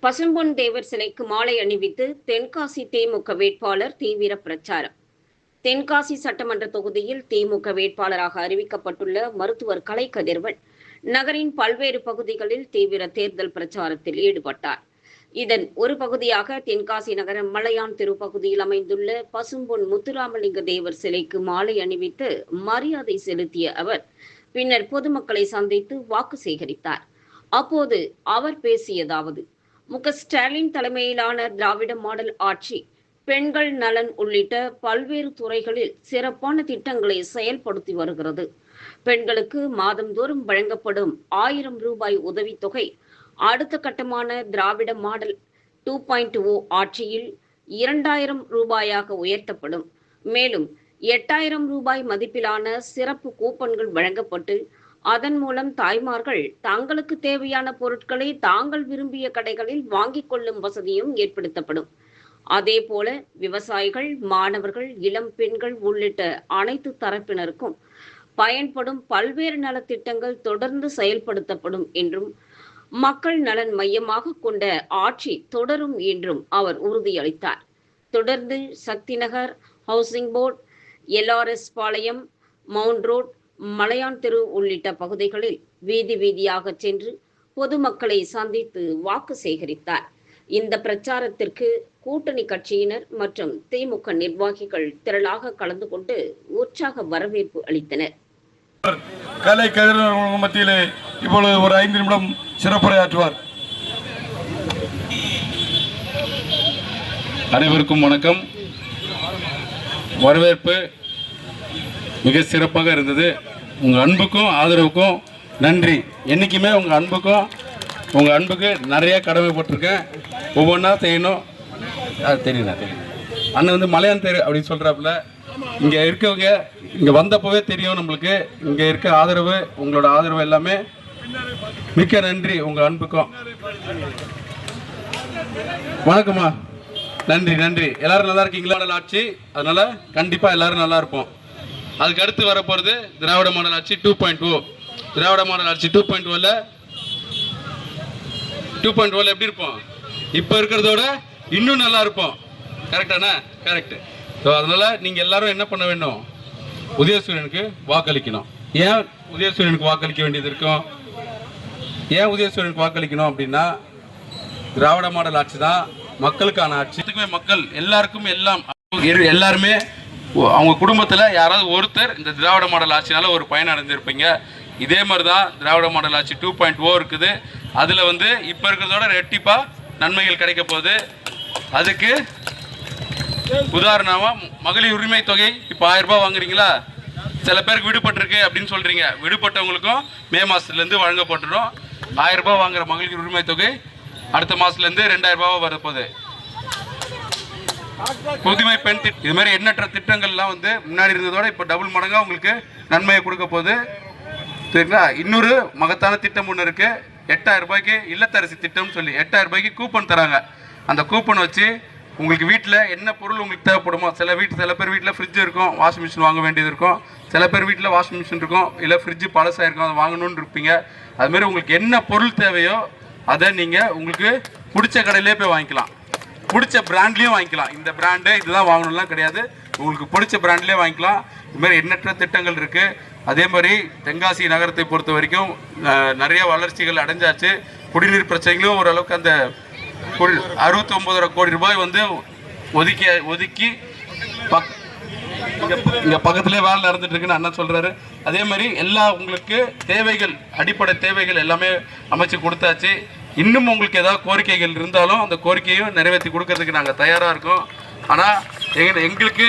பசும்பொன் தேவர் சிலைக்கு மாலை அணிவித்து தென்காசி திமுக வேட்பாளர் தீவிர பிரச்சாரம். தென்காசி சட்டமன்ற தொகுதியில் திமுக வேட்பாளராக அறிவிக்கப்பட்டுள்ள மருத்துவர் கலை கதிரவன் நகரின் பல்வேறு பகுதிகளில் தீவிர தேர்தல் பிரச்சாரத்தில் ஈடுபட்டார். இதன் ஒரு பகுதியாக தென்காசி நகர மலையான் தெரு பகுதியில் அமைந்துள்ள பசும்பொன் முத்துராமலிங்க தேவர் சிலைக்கு மாலை அணிவித்து மரியாதை செலுத்திய அவர் பின்னர் பொதுமக்களை சந்தித்து வாக்கு சேகரித்தார். அப்போது அவர் பேசியதாவது: மு.க.ஸ்டாலின் தலைமையிலான திராவிட மாடல் ஆட்சி பெண்கள் நலன் உள்ளிட்ட பல்வேறு துறைகளில் சிறப்பான திட்டங்களை செயல்படுத்தி வருகிறது. பெண்களுக்கு மாதந்தோறும் வழங்கப்படும் 1000 ரூபாய் உதவித்தொகை அடுத்த கட்டமான திராவிட மாடல் 2.0 ஆட்சியில் 2000 ரூபாயாக உயர்த்தப்படும். மேலும் 8000 ரூபாய் மதிப்பிலான சிறப்பு கூப்பன்கள் வழங்கப்பட்டு அதன் மூலம் தாய்மார்கள் தங்களுக்கு தேவையான பொருட்களை தாங்கள் விரும்பிய கடைகளில் வாங்கிக் கொள்ளும் வசதியும் ஏற்படுத்தப்படும். அதேபோல விவசாயிகள், மாணவர்கள், இளம் பெண்கள் உள்ளிட்ட அனைத்து தரப்பினருக்கும் பயன்படும் பல்வேறு நலத்திட்டங்கள் தொடர்ந்து செயல்படுத்தப்படும் என்றும் மக்கள் நலன் மையமாக கொண்ட ஆட்சி தொடரும் என்றும் அவர் உறுதியளித்தார். தொடர்ந்து சக்திநகர், ஹவுசிங் போர்டு, எல்ஆர்எஸ் பாளையம், மவுண்ட் ரோட், மலையான் தெரு உள்ளிட்ட பகுதிகளில் வீதி வீதியாக சென்று பொதுமக்களை சந்தித்து வாக்கு சேகரித்தார். இந்த பிரச்சாரத்திற்கு கூட்டணி கட்சியினர் மற்றும் திமுக நிர்வாகிகள் திரளாக கலந்து கொண்டு உற்சாக வரவேற்பு அளித்தனர். கலை கதிரவன் மத்தியிலே இப்பொழுது ஒரு 5 நிமிடம் சிறப்புரையாற்றுவார். அனைவருக்கும் வணக்கம். வரவேற்பு மிக சிறப்பாக இருந்தது. உங்கள் அன்புக்கும் ஆதரவுக்கும் நன்றி. என்றைக்குமே உங்கள் அன்புக்கு நிறைய கடமைப்பட்டிருக்கேன். ஒவ்வொன்றா செய்யணும். தெரியுண்ணா தெரியும். அண்ணன் வந்து மலையான் தெரு அப்படின்னு சொல்கிறாப்புல. இங்கே இருக்கவங்க இங்கே வந்தப்போவே தெரியும் நம்மளுக்கு இங்கே இருக்க ஆதரவு, உங்களோட ஆதரவு எல்லாமே மிக்க நன்றி. உங்கள் அன்புக்கும் வணக்கம்மா. நன்றி. எல்லாரும் நல்லா இருக்கீங்களா? ஆட்சி, அதனால கண்டிப்பாக எல்லாரும் நல்லா இருப்போம். அதுக்கு அடுத்து வரப்போகிறது திராவிட மாடல் ஆட்சி 2.0. திராவிட மாடல் ஆட்சி 2.0ல எப்படி இருப்போம்? இப்போ இருக்கிறதோட இன்னும் நல்லா இருப்போம். கரெக்டாண்ணா? கரெக்டு. ஸோ அதனால் நீங்கள் எல்லாரும் என்ன பண்ண வேண்டும்? உதயசூரியனுக்கு வாக்களிக்கணும். ஏன் உதயசூரியனுக்கு வாக்களிக்க வேண்டியது இருக்கும்? ஏன் உதயசூரியனுக்கு வாக்களிக்கணும் அப்படின்னா, திராவிட மாடல் ஆட்சி தான் மக்களுக்கான ஆட்சி. மக்கள் எல்லாருக்கும் எல்லாருமே அவங்க குடும்பத்தில் யாராவது ஒருத்தர் இந்த திராவிட மாடல் ஆட்சினால ஒரு பயன் அடைஞ்சிருப்பீங்க. இதே மாதிரி தான் திராவிட மாடல் ஆட்சி 2.0 இருக்குது. அதில் வந்து இப்போ இருக்கிறதோட ரெட்டிப்பாக நன்மைகள் கிடைக்க போகுது. அதுக்கு உதாரணமாக மகளிர் உரிமை தொகை இப்போ 1000 ரூபாய் வாங்குறீங்களா? சில பேருக்கு விடுபட்டிருக்கு அப்படின்னு சொல்கிறீங்க. விடுபட்டவங்களுக்கும் மே மாதத்துலேருந்து வழங்கப்பட்டுடும். 1000 ரூபாய் வாங்குகிற மகளிர் உரிமை தொகை அடுத்த மாதத்துலேருந்து 2000 ரூபாய் வரப்போகுது. புதுமை பெண் திட்டம், இது மாதிரி எண்ணற்ற திட்டங்கள்லாம் வந்து முன்னாடி இருந்ததோட இப்போ டபுள் மடங்காக உங்களுக்கு நன்மையை கொடுக்க போகுது. சரிங்களா? இன்னொரு மகத்தான திட்டம் ஒன்று இருக்குது. 8000 ரூபாய்க்கு இல்லத்தரசி திட்டம்னு சொல்லி 8000 ரூபாய்க்கு கூப்பன் தராங்க. அந்த கூப்பன் வச்சு உங்களுக்கு வீட்டில் என்ன பொருள் உங்களுக்கு தேவைப்படுமோ, சில பேர் வீட்டில் ஃப்ரிட்ஜ் இருக்கும், வாஷிங் மிஷின் வாங்க வேண்டியது இருக்கும். சில பேர் வீட்டில் வாஷிங் மிஷின் இருக்கும், இல்லை ஃப்ரிட்ஜு பழசாக இருக்கும், அதை வாங்கணும்னு இருப்பீங்க. அதுமாரி உங்களுக்கு என்ன பொருள் தேவையோ அதை நீங்கள் உங்களுக்கு பிடிச்ச கடையிலே போய் வாங்கிக்கலாம். பிடிச்ச பிராண்ட்லேயும் வாங்கிக்கலாம். இந்த பிராண்டு இதுதான் வாங்கணும்லாம் கிடையாது. உங்களுக்கு பிடிச்ச பிராண்ட்லேயே வாங்கிக்கலாம். இதுமாதிரி எண்ணற்ற திட்டங்கள் இருக்குது. அதே மாதிரி தென்காசி நகரத்தை பொறுத்த வரைக்கும் நிறைய வளர்ச்சிகள் அடைஞ்சாச்சு. குடிநீர் பிரச்சனைகளும் ஓரளவுக்கு அந்த 69 கோடி ரூபாய் வந்து ஒதுக்கி இங்கே பக்கத்துலேயே வேலை நடந்துட்டு இருக்குன்னு அண்ணன் சொல்கிறாரு. அதே மாதிரி எல்லா உங்களுக்கு தேவைகள், அடிப்படை தேவைகள் எல்லாமே அமைச்சு கொடுத்தாச்சு. இன்னும் உங்களுக்கு ஏதாவது கோரிக்கைகள் இருந்தாலும் அந்த கோரிக்கையும் நிறைவேற்றி கொடுக்கறதுக்கு நாங்கள் தயாராக இருக்கோம். ஆனால் எங்களுக்கு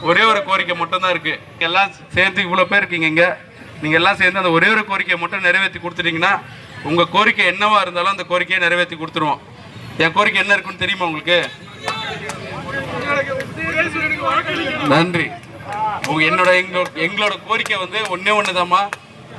ஒரே ஒரு கோரிக்கை மட்டும்தான் இருக்குது. எல்லாம் சேர்ந்து இவ்வளோ பேர் இருக்கீங்க இங்கே, நீங்கள் எல்லாம் சேர்ந்து அந்த ஒரே ஒரு கோரிக்கையை மட்டும் நிறைவேற்றி கொடுத்துட்டிங்கன்னா உங்கள் கோரிக்கை என்னவா இருந்தாலும் அந்த கோரிக்கையை நிறைவேற்றி கொடுத்துருவோம். என் கோரிக்கை என்ன இருக்குன்னு தெரியுமா உங்களுக்கு? நன்றி. எங்களோட கோரிக்கை வந்து ஒன்று தாம்மா.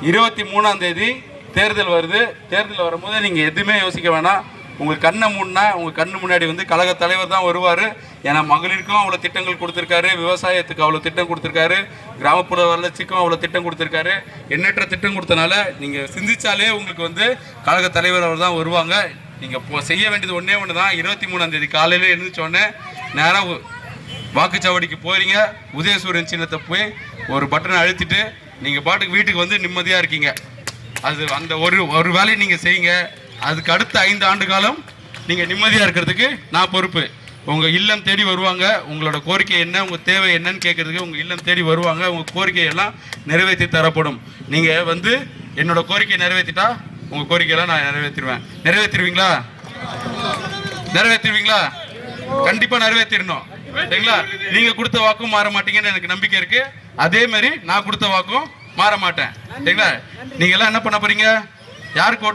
23ஆம் தேதி தேர்தல் வருது. தேர்தல் வரும்போது நீங்கள் எதுவுமே யோசிக்க வேணாம். உங்கள் கண்ணை மூடினா உங்கள் கண்ணு முன்னாடி வந்து கழக தலைவர் தான் வருவார். ஏன்னா மகளிருக்கும் அவ்வளோ திட்டங்கள் கொடுத்துருக்காரு, விவசாயத்துக்கு அவ்வளோ திட்டம் கொடுத்துருக்காரு, கிராமப்புற வளர்ச்சிக்கும் அவ்வளோ திட்டம் கொடுத்துருக்காரு. எண்ணற்ற திட்டம் கொடுத்தனால நீங்கள் சிந்திச்சாலே உங்களுக்கு வந்து கழக தலைவர் அவர் தான் வருவாங்க. நீங்கள் செய்ய வேண்டியது ஒன்றே ஒன்று தான். 23ஆம் தேதி காலையில் எழுந்திரிச்சோடனே நேராக வாக்குச்சாவடிக்கு போகிறீங்க. உதயசூரியன் சின்னத்தை போய் ஒரு பட்டனை அழுத்திட்டு நீங்கள் பாட்டுக்கு வீட்டுக்கு வந்து நிம்மதியாக இருக்கீங்க. அது அந்த ஒரு வேலையை நீங்கள் செய்யுங்க. அதுக்கு அடுத்த 5 ஆண்டு காலம் நீங்கள் நிம்மதியாக இருக்கிறதுக்கு நான் பொறுப்பு. உங்கள் இல்லம் தேடி வருவாங்க. உங்களோட கோரிக்கை என்ன, உங்கள் தேவை என்னன்னு கேட்கறதுக்கு உங்கள் இல்லம் தேடி வருவாங்க. உங்கள் கோரிக்கையெல்லாம் நிறைவேற்றி தரப்படும். நீங்கள் வந்து என்னோட கோரிக்கையை நிறைவேற்றிட்டா உங்கள் கோரிக்கையெல்லாம் நான் நிறைவேற்றிடுவேன். நிறைவேற்றிடுவீங்களா? நிறைவேற்றிடுவீங்களா? கண்டிப்பாக நிறைவேற்றிடணும். சரிங்களா? நீங்கள் கொடுத்த வாக்கும் மாற மாட்டீங்கன்னு எனக்கு நம்பிக்கை இருக்கு. அதே மாதிரி நான் கொடுத்த வாக்கும் மாற மாட்டேன். சரிங்களா? நீங்க எல்லாம் என்ன பண்ண போறீங்க? யாருக்கு